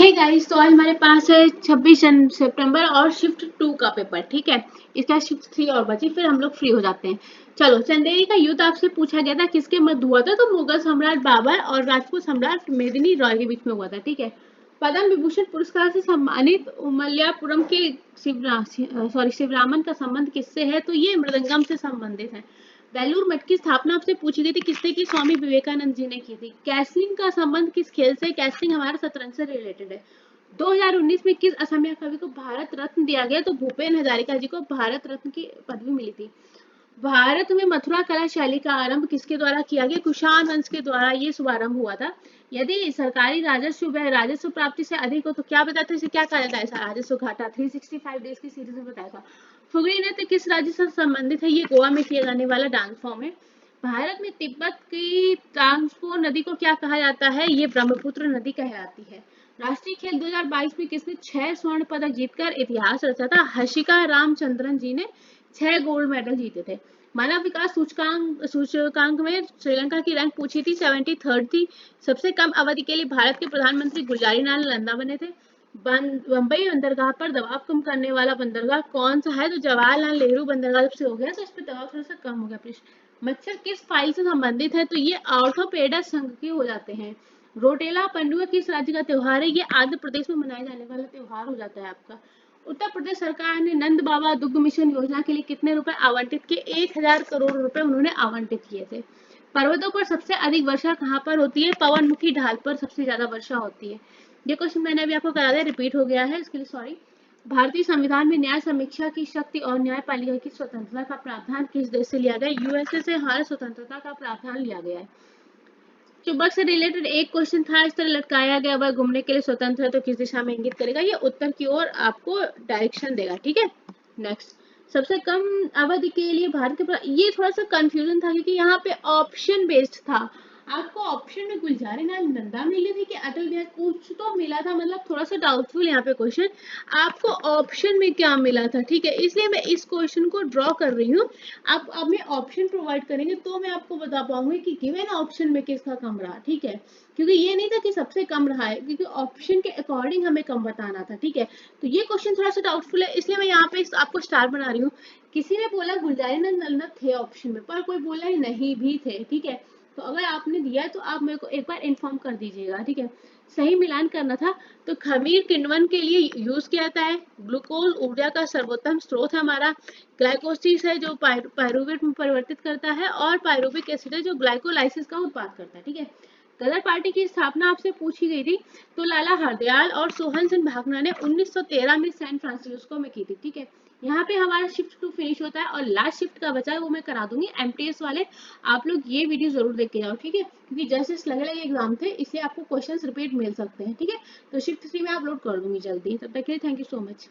Hey guys, तो आज हमारे पास है 26 सितंबर और शिफ्ट 2 का पेपर। ठीक है, इसका शिफ्ट 3 और बची, फिर हम लोग फ्री हो जाते हैं। चलो, चंदेरी का युद्ध आपसे पूछा गया था किसके मध्य हुआ था, तो मुगल सम्राट बाबर और राजपूत सम्राट मेदिनी रॉय के बीच में हुआ था। ठीक है, पद्म विभूषण पुरस्कार से सम्मानित उमल्यापुरम के शिवरामन का संबंध किससे है, तो ये मृदंगम से संबंधित है। बेलूर मठ की स्थापना आपसे पूछी गई थी किसने की, स्वामी विवेकानंद जी ने की थी। कैसलिंग का संबंध किस खेल से, कैसलिंग हमारे शतरंज से रिलेटेड है। 2019 में किस असमिया कवि को भारत रत्न दिया गया, तो भूपेन हजारिका जी को भारत रत्न की पदवी मिली थी। भारत में मथुरा कला शैली का आरंभ किसके द्वारा किया गया, कुषाण वंश के द्वारा ये शुभारंभ हुआ था। यदि सरकारी राजस्व प्राप्ति से अधिक हो तो क्या बताते हैं, इसे क्या कहा जाता है, ऐसा राजस्व घाटा। 365 डेज की सीरीज में बताया था। फुगड़ी नृत्य किस राज्य से संबंधित है, ये गोवा में किया जाने वाला डांस फॉर्म है। भारत में तिब्बत की ट्रांसपो नदी को क्या कहा जाता है, ये ब्रह्मपुत्र नदी कहलाती है। राष्ट्रीय खेल 2022 में किसने 6 स्वर्ण पदक जीतकर इतिहास रचा था, हर्षिका रामचंद्रन जी ने 6 गोल्ड मेडल जीते थे। मानव विकास सूचकांक में श्रीलंका की रैंक पूछी थी, 73rd थी। सबसे कम अवधि के लिए भारत के प्रधानमंत्री गुलजारीलाल नंदा बने थे। बंबई बंदरगाह पर दबाव कम करने वाला बंदरगाह कौन सा है, तो जवाहरलाल नेहरू बंदरगाह जब से हो गया तो इस पर दबाव थोड़ा सा कम हो गया। मच्छर किस फाइल से संबंधित है, तो ये आर्थोपेडा संघ के हो जाते हैं। रोटेला पंडुआ किस राज्य का त्योहार है, ये आंध्र प्रदेश में मनाया जाने वाला त्योहार हो जाता है आपका। उत्तर प्रदेश सरकार ने नंद बाबा दुग्ध मिशन योजना के लिए कितने रुपए आवंटित किए, 1000 करोड़ रुपए उन्होंने आवंटित किए थे। पर्वतों पर सबसे अधिक वर्षा कहाँ पर होती है, पवनमुखी ढाल पर सबसे ज्यादा वर्षा होती है। ये क्वेश्चन मैंने अभी आपको करा दिया, रिपीट हो गया है, इसके लिए सॉरी। भारतीय संविधान में न्याय समीक्षा की शक्ति और न्यायपालिका की स्वतंत्रता का प्रावधान किस देश से लिया गया, यूएसए से हमारे स्वतंत्रता का प्रावधान लिया गया है। चुंबक से रिलेटेड एक क्वेश्चन था, इस तरह लटकाया गया वह घूमने के लिए स्वतंत्र है तो किस दिशा में इंगित करेगा, ये उत्तर की ओर आपको डायरेक्शन देगा। ठीक है, नेक्स्ट। सबसे कम अवधि के लिए भारत के ये थोड़ा सा कंफ्यूजन था क्योंकि यहाँ पे ऑप्शन बेस्ड था। आपको ऑप्शन में गुलजारीलाल नंदा मिली थी कि अटल बिहारी, कुछ तो मिला था, मतलब थोड़ा सा डाउटफुल यहाँ पे क्वेश्चन। आपको ऑप्शन में क्या मिला था, ठीक है, इसलिए मैं इस क्वेश्चन को ड्रॉ कर रही हूँ। आप हमें ऑप्शन प्रोवाइड करेंगे तो मैं आपको बता पाऊंगी कि गिवन ऑप्शन में किसका कम रहा। ठीक है, क्योंकि ये नहीं था कि सबसे कम रहा है, क्योंकि ऑप्शन के अकॉर्डिंग हमें कम बताना था। ठीक है, तो ये क्वेश्चन थोड़ा सा डाउटफुल है, इसलिए मैं यहाँ पे आपको स्टार बना रही हूँ। किसी ने बोला गुलजारीलाल नंदा थे ऑप्शन में, पर कोई बोला नहीं भी थे। ठीक है, तो अगर आपने दिया है तो आप मेरे को एक बार इन्फॉर्म कर दीजिएगा। ठीक है, सही मिलान करना था। तो खमीर किण्वन के लिए यूज किया जाता है। ग्लूकोज ऊर्जा का सर्वोत्तम स्रोत है हमारा। ग्लाइकोसिस है जो पायरुवेट में परिवर्तित करता है, और पायरुविक एसिड है जो ग्लाइकोलाइसिस का उत्पाद करता है। ठीक है, गदर पार्टी की स्थापना आपसे पूछी गई थी, तो लाला हरदयाल और सोहन सिंह भागना ने 1913 में सैन फ्रांसिस्को में की थी। ठीक है, यहाँ पे हमारा शिफ्ट 2 फिनिश होता है और लास्ट शिफ्ट का बचा है वो मैं करा दूंगी एमटीएस वाले। आप लोग ये वीडियो जरूर देख के जाओ। ठीक है, क्योंकि जैसे लगे लगे एग्जाम थे इसलिए आपको क्वेश्चंस रिपीट मिल सकते हैं। ठीक है, तो शिफ्ट 3 में अपलोड कर दूंगी जल्दी। तब तक के लिए थैंक यू सो मच।